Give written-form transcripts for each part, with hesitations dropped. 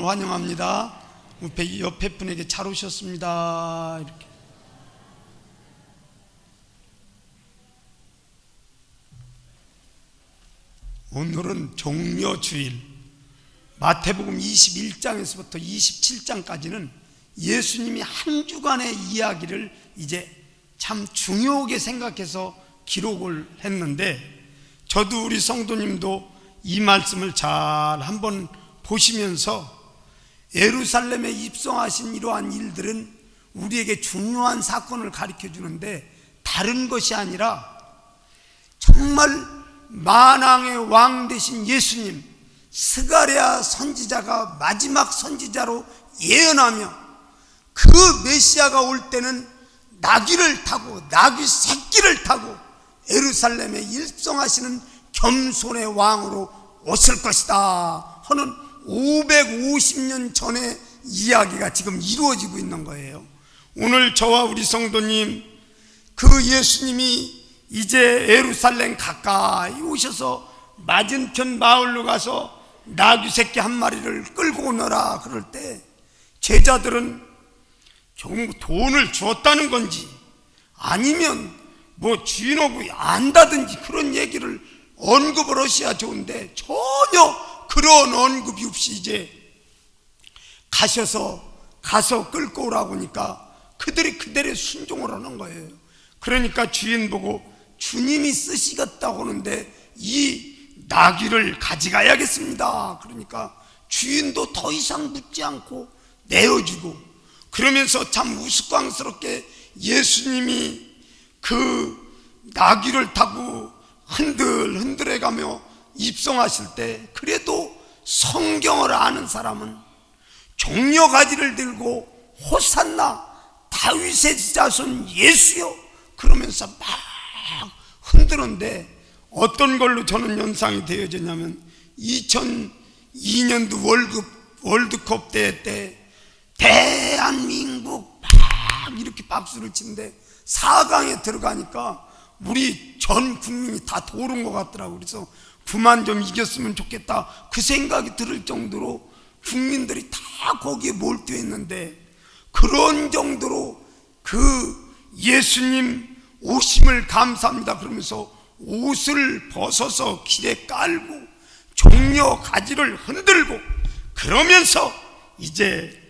환영합니다. 옆에 분에게 잘 오셨습니다. 이렇게. 오늘은 종려주일, 마태복음 21장에서부터 27장까지는 예수님이 한 주간의 이야기를 이제 참 중요하게 생각해서 기록을 했는데, 저도 우리 성도님도 이 말씀을 잘 한번 보시면서 예루살렘에 입성하신 이러한 일들은 우리에게 중요한 사건을 가르쳐 주는데, 다른 것이 아니라 정말 만왕의 왕 되신 예수님, 스가랴 선지자가 마지막 선지자로 예언하며 그 메시아가 올 때는 나귀를 타고, 나귀 새끼를 타고 예루살렘에 입성하시는 겸손의 왕으로 오실 것이다 하는 550년 전의 이야기가 지금 이루어지고 있는 거예요. 오늘 저와 우리 성도님, 그 예수님이 이제 예루살렘 가까이 오셔서 맞은편 마을로 가서 나귀 새끼 한 마리를 끌고 오너라 그럴 때, 제자들은 돈을 주었다는 건지 아니면 뭐 주인하고 안다든지 그런 얘기를 언급을 하셔야 좋은데, 전혀 그런 언급이 없이 이제 가서 끌고 오라고 하니까 그들이 그대로 순종을 하는 거예요. 그러니까 주인 보고 주님이 쓰시겠다고 하는데 이 나귀를 가져가야겠습니다. 그러니까 주인도 더 이상 묻지 않고 내어주고, 그러면서 참 우스꽝스럽게 예수님이 그 나귀를 타고 흔들흔들해 가며 입성하실 때, 그래도 성경을 아는 사람은 종려가지를 들고 호산나 다윗의 자손 예수여 그러면서 막 흔드는데, 어떤 걸로 저는 연상이 되어지냐면 2002년도 월드컵 대회 때 대한민국 막 이렇게 박수를 치는데 4강에 들어가니까 우리 전 국민이 다 도른 것 같더라고요. 그래서 그만 좀 이겼으면 좋겠다 그 생각이 들을 정도로 국민들이 다 거기에 몰두했는데, 그런 정도로 그 예수님 오심을 감사합니다 그러면서 옷을 벗어서 길에 깔고 종려 가지를 흔들고 그러면서 이제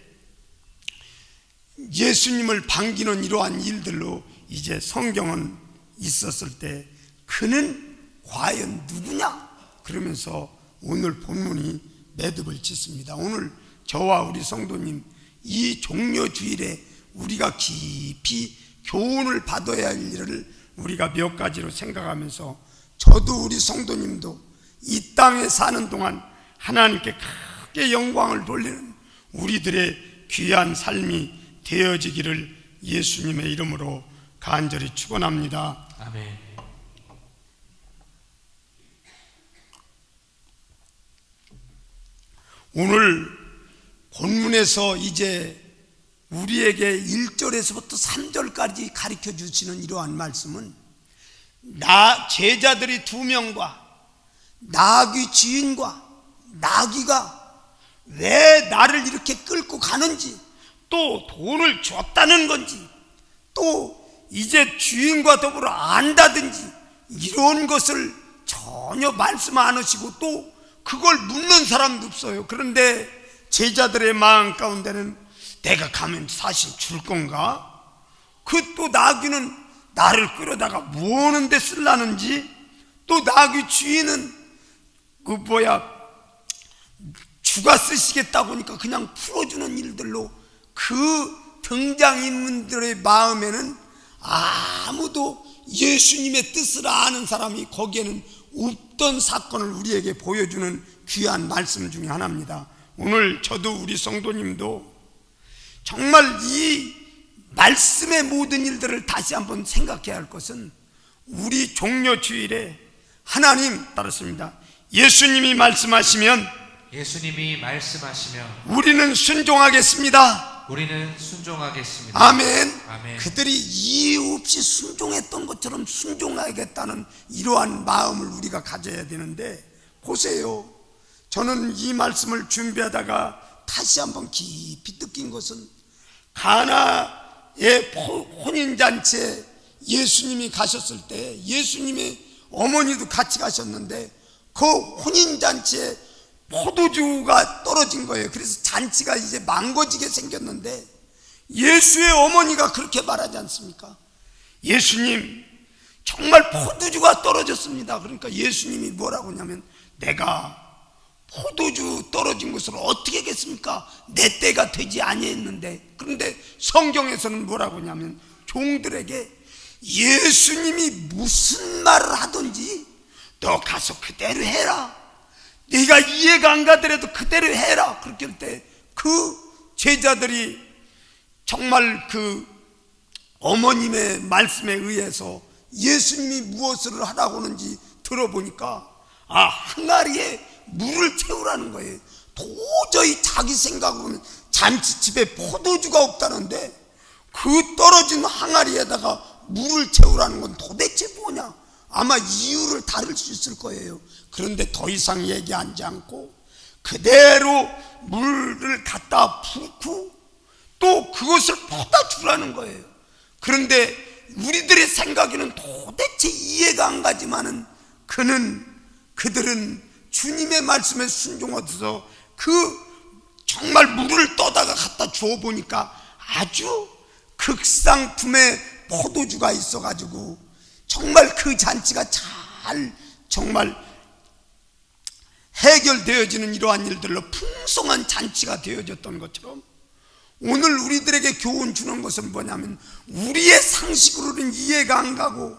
예수님을 반기는 이러한 일들로 이제 성경은 있었을 때, 그는 과연 누구냐 그러면서 오늘 본문이 매듭을 짓습니다. 오늘 저와 우리 성도님, 이 종려주일에 우리가 깊이 교훈을 받아야 할 일을 우리가 몇 가지로 생각하면서, 저도 우리 성도님도 이 땅에 사는 동안 하나님께 크게 영광을 돌리는 우리들의 귀한 삶이 되어지기를 예수님의 이름으로 간절히 축원합니다. 아멘. 오늘 본문에서 이제 우리에게 1절에서부터 3절까지 가르쳐 주시는 이러한 말씀은, 제자들이 2명과 나귀 주인과 나귀가 왜 나를 이렇게 끌고 가는지, 또 돈을 줬다는 건지, 또 이제 주인과 더불어 안다든지 이런 것을 전혀 말씀 안 하시고 또 그걸 묻는 사람도 없어요. 그런데 제자들의 마음 가운데는 내가 가면 사실 줄 건가? 그 또 나귀는 나를 끌어다가 뭐 하는 데 쓰려는지, 또 나귀 주인은 주가 쓰시겠다고 하니까 그냥 풀어주는 일들로 그 등장인물들의 마음에는 아무도 예수님의 뜻을 아는 사람이 거기에는 없던 사건을 우리에게 보여주는 귀한 말씀 중에 하나입니다. 오늘 저도 우리 성도님도 정말 이 말씀의 모든 일들을 다시 한번 생각해야 할 것은, 우리 종려주일에 하나님 따랐습니다. 예수님이 말씀하시면 우리는 순종하겠습니다. 우리는 순종하겠습니다. 아멘. 아멘. 그들이 이유 없이 순종했던 것처럼 순종하겠다는 이러한 마음을 우리가 가져야 되는데, 보세요. 저는 이 말씀을 준비하다가 다시 한번 깊이 느낀 것은 가나의 혼인잔치에 예수님이 가셨을 때 예수님의 어머니도 같이 가셨는데 그 혼인잔치에 포도주가 떨어진 거예요. 그래서 잔치가 이제 망가지게 생겼는데 예수의 어머니가 그렇게 말하지 않습니까? 예수님, 정말 포도주가 떨어졌습니다. 그러니까 예수님이 뭐라고 하냐면, 내가 포도주 떨어진 것을 어떻게 하겠습니까? 내 때가 되지 아니했는데. 그런데 성경에서는 뭐라고 하냐면 종들에게 예수님이 무슨 말을 하든지 너 가서 그대로 해라. 네가 이해가 안 가더라도 그대로 해라. 그렇게 할 때 그 제자들이 정말 그 어머님의 말씀에 의해서 예수님이 무엇을 하라고 하는지 들어보니까 항아리에 물을 채우라는 거예요. 도저히 자기 생각으로는 잔치집에 포도주가 없다는데 그 떨어진 항아리에다가 물을 채우라는 건 도대체 뭐냐? 아마 이유를 다룰 수 있을 거예요. 그런데 더 이상 얘기하지 않고 그대로 물을 갖다 붓고 또 그것을 퍼다 주라는 거예요. 그런데 우리들의 생각에는 도대체 이해가 안 가지만은 그들은 주님의 말씀에 순종하셔서 정말 물을 떠다가 갖다 주어 보니까 아주 극상품의 포도주가 있어가지고 정말 그 잔치가 정말 해결되어지는 이러한 일들로 풍성한 잔치가 되어졌던 것처럼 오늘 우리들에게 교훈 주는 것은 뭐냐면 우리의 상식으로는 이해가 안 가고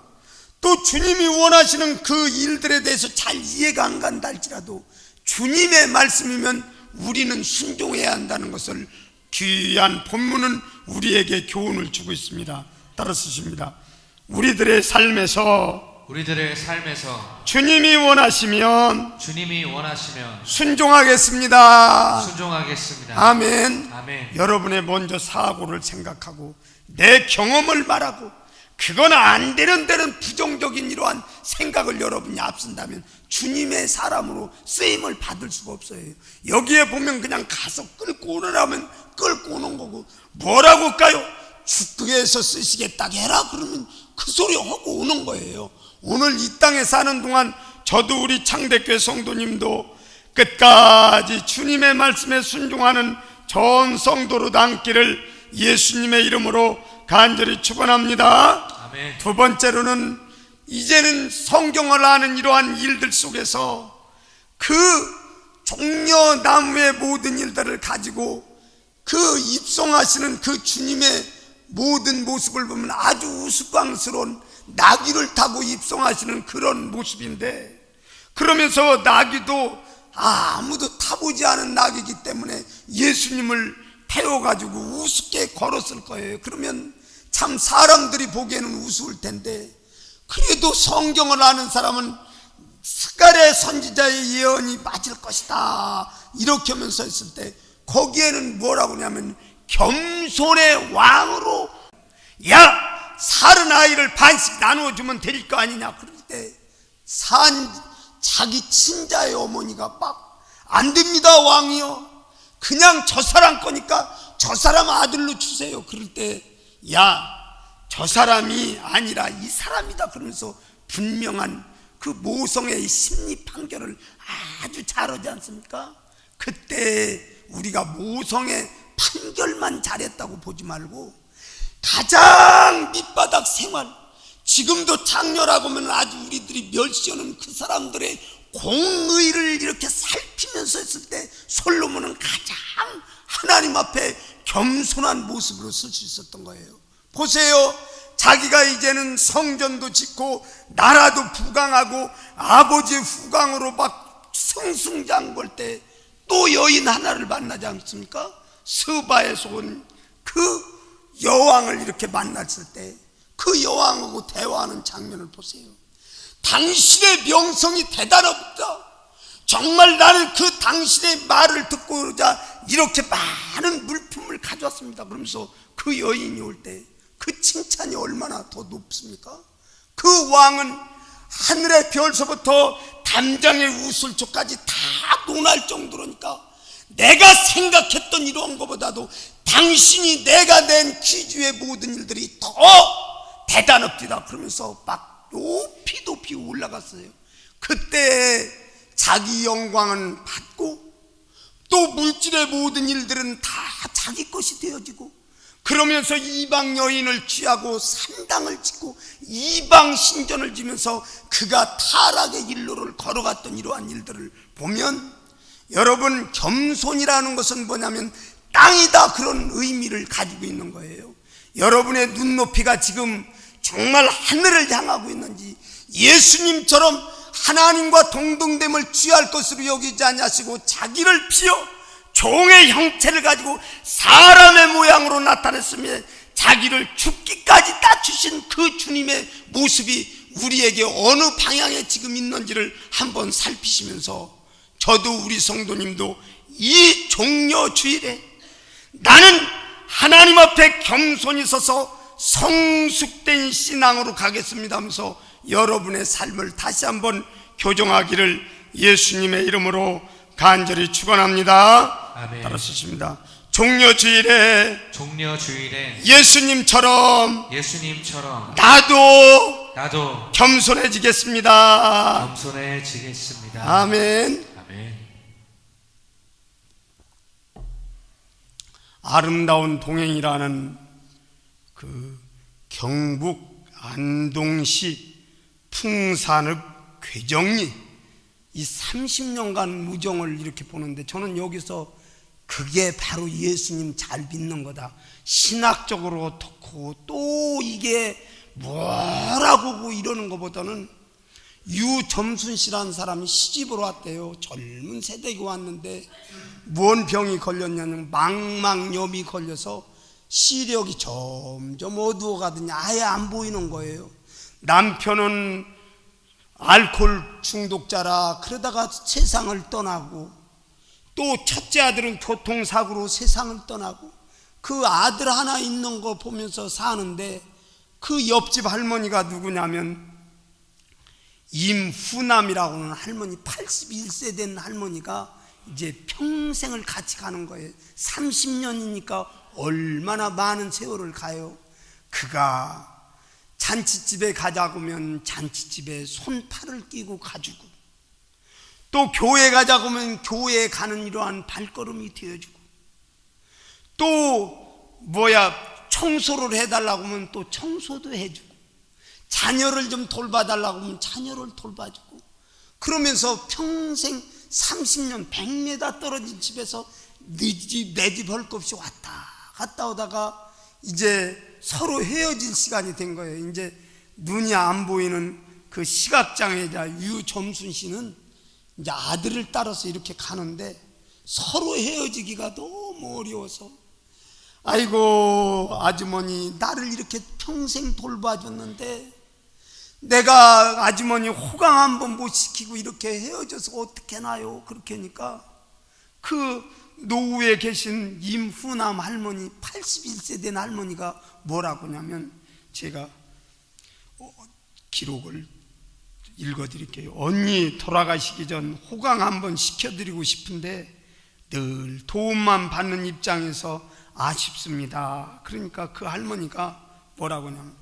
또 주님이 원하시는 그 일들에 대해서 잘 이해가 안 간다 할지라도 주님의 말씀이면 우리는 순종해야 한다는 것을 귀한 본문은 우리에게 교훈을 주고 있습니다. 따라 쓰십니다. 우리들의 삶에서 주님이 원하시면 순종하겠습니다. 아멘. 여러분의 먼저 사고를 생각하고 내 경험을 말하고 그건 안 되는 데는 부정적인 이러한 생각을 여러분이 앞선다면 주님의 사람으로 쓰임을 받을 수가 없어요. 여기에 보면 그냥 가서 끌고 오느라면 끌고 오는 거고 뭐라고 할까요? 주께서 쓰시겠다 해라 그러면 그 소리 하고 오는 거예요. 오늘 이 땅에 사는 동안 저도 우리 창대교회 성도님도 끝까지 주님의 말씀에 순종하는 전 성도로 남기를 예수님의 이름으로 간절히 축원합니다. 아멘. 두 번째로는 이제는 성경을 아는 이러한 일들 속에서 그 종려나무의 모든 일들을 가지고 그 입성하시는 그 주님의 모든 모습을 보면 아주 우스꽝스러운 나귀를 타고 입성하시는 그런 모습인데 그러면서 나귀도 아무도 타보지 않은 나귀이기 때문에 예수님을 태워가지고 우습게 걸었을 거예요. 그러면 참 사람들이 보기에는 우스울 텐데 그래도 성경을 아는 사람은 스가랴 선지자의 예언이 맞을 것이다 이렇게 하면서 했을 때 거기에는 뭐라고 하냐면 겸손의 왕으로 살은 아이를 반씩 나누어주면 될 거 아니냐 그럴 때 자기 친자의 어머니가 막 안 됩니다 왕이요 그냥 저 사람 거니까 저 사람 아들로 주세요. 그럴 때 저 사람이 아니라 이 사람이다 그러면서 분명한 그 모성의 심리 판결을 아주 잘하지 않습니까? 그때 우리가 모성의 판결만 잘했다고 보지 말고 가장 밑바닥 생활 지금도 장녀라고 하면 아주 우리들이 멸시하는 그 사람들의 공의를 이렇게 살피면서 했을 때 솔로몬은 가장 하나님 앞에 겸손한 모습으로 쓸 수 있었던 거예요. 보세요. 자기가 이제는 성전도 짓고 나라도 부강하고 아버지의 후광으로 막 승승장구할 때 또 여인 하나를 만나지 않습니까? 스바에서 온 그 여왕을 이렇게 만났을 때 그 여왕하고 대화하는 장면을 보세요. 당신의 명성이 대단합니다. 정말 나는 그 당신의 말을 듣고자 이렇게 많은 물품을 가져왔습니다. 그러면서 그 여인이 올 때 그 칭찬이 얼마나 더 높습니까? 그 왕은 하늘의 별서부터 담장의 우슬초까지 다 논할 정도로니까 내가 생각했던 이러한 것보다도 당신이 내가 낸 기주의 모든 일들이 더 대단합니다. 그러면서 막 높이 올라갔어요. 그때 자기 영광은 받고 또 물질의 모든 일들은 다 자기 것이 되어지고, 그러면서 이방 여인을 취하고 산당을 짓고 이방 신전을 지면서 그가 타락의 일로를 걸어갔던 이러한 일들을 보면, 여러분, 겸손이라는 것은 뭐냐면 땅이다, 그런 의미를 가지고 있는 거예요. 여러분의 눈높이가 지금 정말 하늘을 향하고 있는지, 예수님처럼 하나님과 동등됨을 취할 것으로 여기지 않으시고 자기를 비워 종의 형체를 가지고 사람의 모양으로 나타냈으며 자기를 죽기까지 낮추신 그 주님의 모습이 우리에게 어느 방향에 지금 있는지를 한번 살피시면서, 저도 우리 성도님도 이 종려 주일에 나는 하나님 앞에 겸손히 서서 성숙된 신앙으로 가겠습니다 하면서 여러분의 삶을 다시 한번 교정하기를 예수님의 이름으로 간절히 축원합니다. 아멘. 따라 쓰십니다. 종려주일에 예수님처럼 나도 겸손해지겠습니다. 아멘. 아름다운 동행이라는 그 경북 안동시 풍산읍 괴정리, 이 30년간 무정을 이렇게 보는데, 저는 여기서 그게 바로 예수님 잘 믿는 거다, 신학적으로 좋고 또 이게 뭐라고 이러는 것보다는, 유점순 씨라는 사람이 시집으로 왔대요. 젊은 세대가 왔는데 뭔 병이 걸렸냐면 망막염이 걸려서 시력이 점점 어두워가더니 아예 안 보이는 거예요. 남편은 알코올 중독자라 그러다가 세상을 떠나고, 또 첫째 아들은 교통사고로 세상을 떠나고, 그 아들 하나 있는 거 보면서 사는데, 그 옆집 할머니가 누구냐면 임후남이라고 하는 할머니, 81세 된 할머니가 이제 평생을 같이 가는 거예요. 30년이니까 얼마나 많은 세월을 가요. 그가 잔치집에 가자고 하면 잔치집에 손팔을 끼고 가주고, 또 교회 가자고 하면 교회에 가는 이러한 발걸음이 되어주고, 또 청소를 해달라고 하면 또 청소도 해주고, 자녀를 좀 돌봐달라고 하면 자녀를 돌봐주고, 그러면서 평생 30년 100m 떨어진 집에서 내 집 할 것 없이 왔다 갔다 오다가 이제 서로 헤어질 시간이 된 거예요. 이제 눈이 안 보이는 그 시각장애자 유점순 씨는 이제 아들을 따라서 이렇게 가는데, 서로 헤어지기가 너무 어려워서, 아이고 아주머니, 나를 이렇게 평생 돌봐줬는데 내가 아주머니 호강 한번 못 시키고 이렇게 헤어져서 어떻게 나요? 그렇게 하니까 그 노후에 계신 임후남 할머니, 81세 된 할머니가 뭐라고 하냐면, 제가 기록을 읽어드릴게요. 언니 돌아가시기 전 호강 한번 시켜드리고 싶은데 늘 도움만 받는 입장에서 아쉽습니다. 그러니까 그 할머니가 뭐라고 하냐면,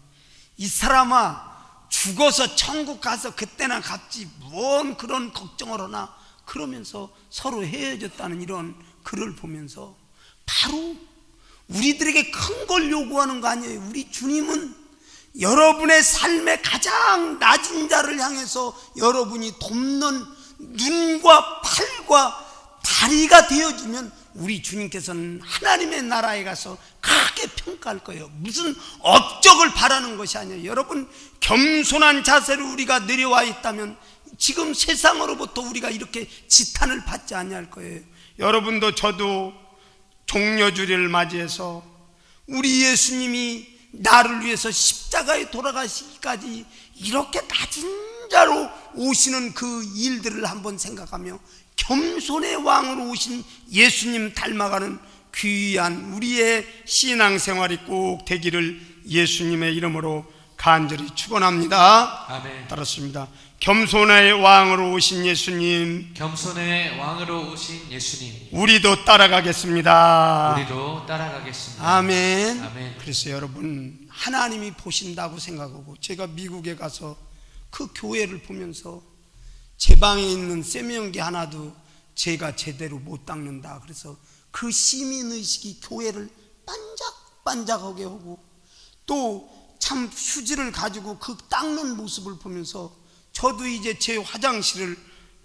이 사람아, 죽어서 천국 가서 그때나 갚지 뭔 그런 걱정을 하나, 그러면서 서로 헤어졌다는 이런 글을 보면서, 바로 우리들에게 큰 걸 요구하는 거 아니에요. 우리 주님은 여러분의 삶의 가장 낮은 자를 향해서 여러분이 돕는 눈과 팔과 다리가 되어주면, 우리 주님께서는 하나님의 나라에 가서 크게 평가할 거예요. 무슨 업적을 바라는 것이 아니에요. 여러분, 겸손한 자세로 우리가 내려와 있다면 지금 세상으로부터 우리가 이렇게 지탄을 받지 아니할 거예요. 여러분도 저도 종려주일을 맞이해서 우리 예수님이 나를 위해서 십자가에 돌아가시기까지 이렇게 낮은 자로 오시는 그 일들을 한번 생각하며, 겸손의 왕으로 오신 예수님 닮아가는 귀한 우리의 신앙생활이 꼭 되기를 예수님의 이름으로 간절히 축원합니다. 아멘. 따랐습니다. 겸손의 왕으로 오신 예수님, 겸손의 왕으로 오신 예수님, 우리도 따라가겠습니다. 우리도 따라가겠습니다. 아멘. 아멘. 그래서 여러분, 하나님이 보신다고 생각하고, 제가 미국에 가서 그 교회를 보면서 제 방에 있는 세면기 하나도 제가 제대로 못 닦는다. 그래서 그 시민의식이 교회를 반짝반짝하게 하고, 또 참 휴지를 가지고 그 닦는 모습을 보면서 저도 이제 제 화장실을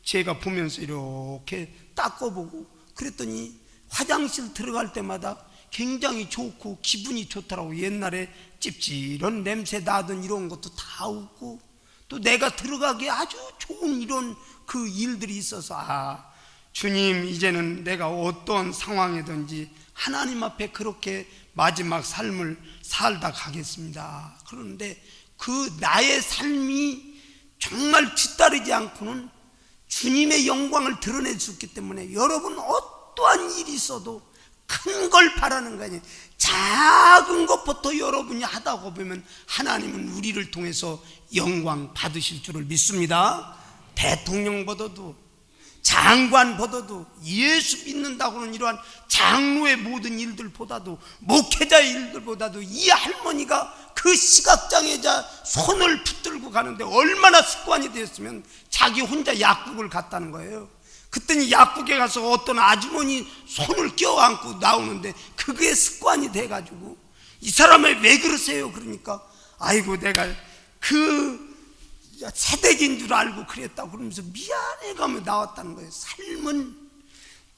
제가 보면서 이렇게 닦아보고, 그랬더니 화장실 들어갈 때마다 굉장히 좋고 기분이 좋더라고. 옛날에 찝찝한 냄새 나던 이런 것도 다 없고, 또 내가 들어가기에 아주 좋은 이런 그 일들이 있어서, 주님, 이제는 내가 어떤 상황이든지 하나님 앞에 그렇게 마지막 삶을 살다 가겠습니다. 그런데 그 나의 삶이 정말 뒤따르지 않고는 주님의 영광을 드러낼 수 있기 때문에, 여러분 어떠한 일이 있어도 큰 걸 바라는 거 아니에요. 작은 것부터 여러분이 하다 보면 하나님은 우리를 통해서 영광 받으실 줄을 믿습니다. 대통령보다도 장관보다도, 예수 믿는다고는 이러한 장로의 모든 일들보다도, 목회자의 일들보다도 이 할머니가 그 시각장애자 손을 붙들고 가는데 얼마나 습관이 되었으면 자기 혼자 약국을 갔다는 거예요. 그랬더니 약국에 가서 어떤 아주머니 손을 껴안고 나오는데 그게 습관이 돼가지고, 이 사람을 왜 그러세요? 그러니까 아이고, 내가 그 세대기인 줄 알고 그랬다고 그러면서 미안해 가며 나왔다는 거예요. 삶은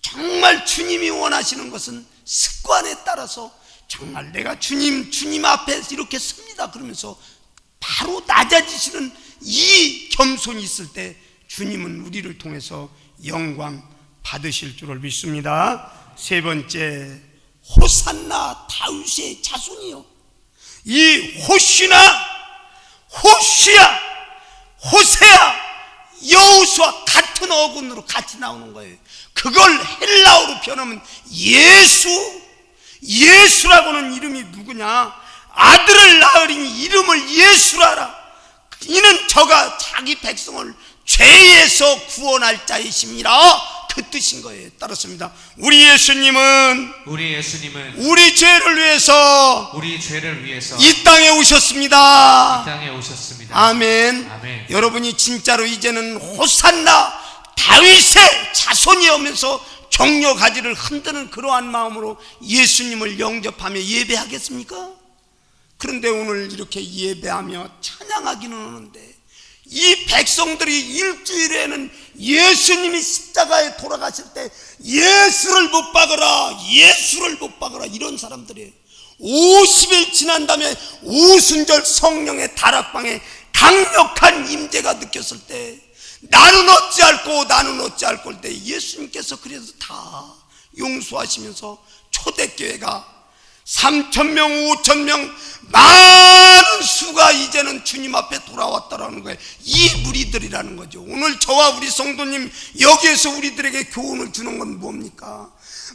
정말 주님이 원하시는 것은 습관에 따라서, 정말 내가 주님 앞에 이렇게 섭니다 그러면서 바로 낮아지시는 이 겸손이 있을 때 주님은 우리를 통해서 영광 받으실 줄을 믿습니다. 세 번째, 호산나 다윗의 자손이요. 이 호시야, 호세야, 여호수아 같은 어근으로 같이 나오는 거예요. 그걸 헬라어로 변하면 예수라고는 이름이 누구냐? 아들을 낳으리니 이름을 예수라라. 이는 저가 자기 백성을 죄에서 구원할 자이심이라, 그 뜻인 거예요. 따랐습니다. 우리 예수님은 우리 죄를 위해서 이 땅에 오셨습니다. 아멘. 아멘. 여러분이 진짜로 이제는 호산나 다윗의 자손이 오면서 격려 가지를 흔드는 그러한 마음으로 예수님을 영접하며 예배하겠습니까? 그런데 오늘 이렇게 예배하며 찬양하기는 하는데, 이 백성들이 일주일에는 예수님이 십자가에 돌아가실 때 예수를 못 박으라 이런 사람들이에요. 50일 지난 다음에 오순절 성령의 다락방에 강력한 임재가 느꼈을 때, 나는 어찌할 걸 때 예수님께서 그래서 다 용서하시면서 초대교회가 3,000명, 5,000명, 많은 수가 이제는 주님 앞에 돌아왔다라는 거예요. 이 무리들이라는 거죠. 오늘 저와 우리 성도님 여기에서 우리들에게 교훈을 주는 건 뭡니까?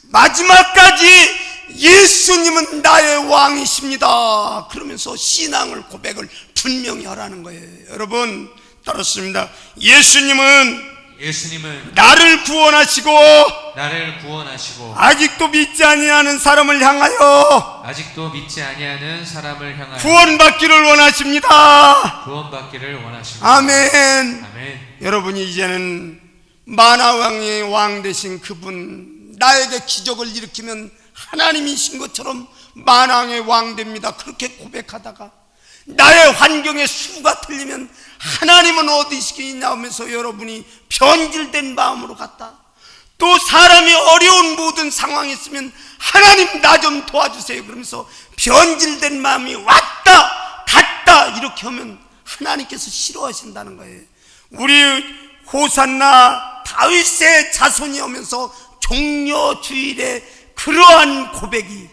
마지막까지 예수님은 나의 왕이십니다 그러면서 신앙을 고백을 분명히 하라는 거예요. 여러분, 따랐습니다. 예수님은 나를 구원하시고 아직도 믿지 아니하는 사람을 향하여 구원받기를 원하십니다. 아멘. 여러분이 이제는 만화왕의 왕 되신 그분, 나에게 기적을 일으키면 하나님이신 것처럼 만왕의 왕 됩니다. 그렇게 고백하다가 나의 환경의 수가 틀리면 하나님은 어디 있냐 하면서 여러분이 변질된 마음으로 갔다. 또 사람이 어려운 모든 상황이 있으면 하나님 나 좀 도와주세요 그러면서 변질된 마음이 왔다 갔다 이렇게 하면 하나님께서 싫어하신다는 거예요. 우리 호산나 다윗의 자손이 오면서 종려주일에 그러한 고백이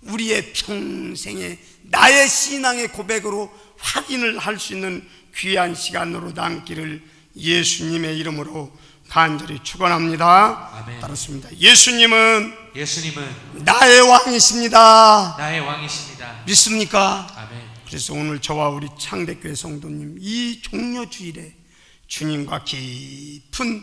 우리의 평생의 나의 신앙의 고백으로 확인을 할 수 있는 귀한 시간으로 남기를 예수님의 이름으로 간절히 축원합니다. 아멘. 따랐습니다. 예수님은 나의 왕이십니다. 나의 왕이십니다. 믿습니까? 아멘. 그래서 오늘 저와 우리 창대교회 성도님 이 종려주일에 주님과 깊은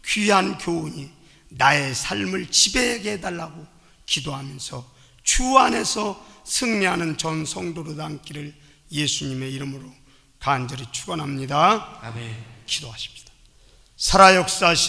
귀한 교훈이 나의 삶을 지배하게 해달라고 기도하면서 주 안에서 승리하는 전 성도로 남기를 예수님의 이름으로 간절히 축원합니다. 아멘. 기도하십시다. 살아 역사하시